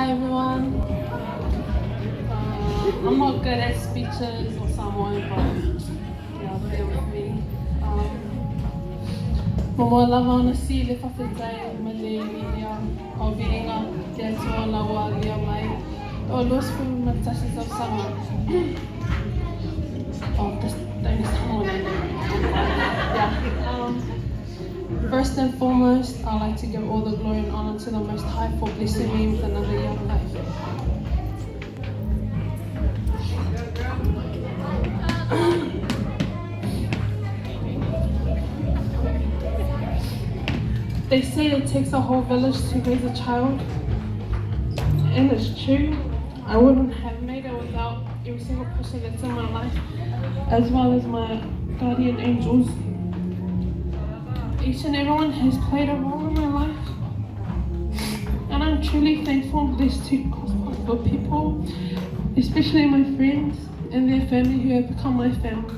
Hi everyone. I'm not good at speeches or Samoan, but yeah, bear with me. Momo lava ona si le whawhetai maleli ia o viringa te atua lawa ia mai. O los fu matasis of summer. Oh, this thing is Samoan. Yeah. First and foremost, I'd like to give all the glory and honor to the Most High for blessing me with another young life. They say it takes a whole village to raise a child, and it's true. I wouldn't have made it without every single person that's in my life, as well as my guardian angels. Each and everyone has played a role in my life, and I'm truly thankful and blessed to for people, especially my friends and their family who have become my family.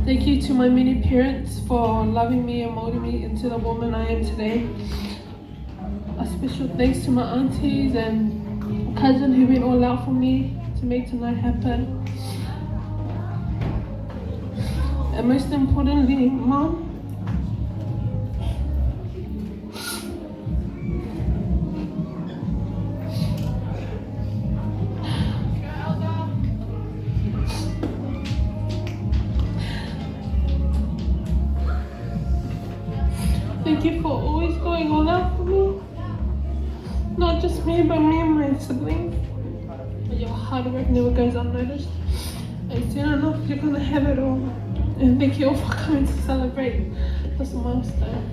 Thank you to my many parents for loving me and molding me into the woman I am today. A special thanks to my aunties and cousin who went all out for me to make tonight happen. And most importantly, Mom. Thank you for always going all out for me. Not just me, but me and my siblings. Your hard work never goes unnoticed. And soon enough, you're gonna have it all. And thank you all for coming to celebrate this milestone.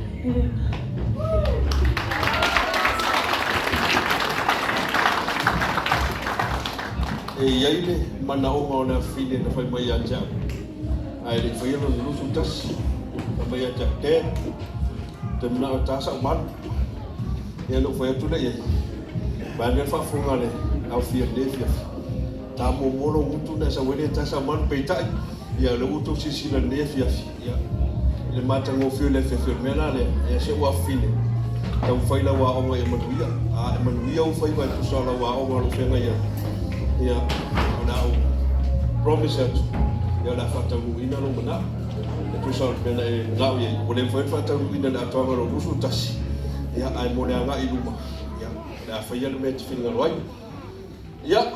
Yaile mana o mauna fine na fai mai anja. Ai le fai no lusu tas. Na mai anja te. Te mna o tasa man. Ya lo fai tu le. Ba ne fa funga le au fia de fia. Ta mo molo mutu na sa wele tasa man peitai. Ya le uto sisi na ne fia. Ya le mata ngo fio le fe fio mena le. Ya se wa fine. Tau fai la wa o mai manuia. A manuia o fai ba tu sala wa o lo fenga ya. Ya, now promise that ya la fata ina no mana. Tu sa pena e ngau ye, o le foi fata ina na toa ro rusu tasi. Ya ai mo le anga i luma. Ya, la fa ya le met finga roi. Ya,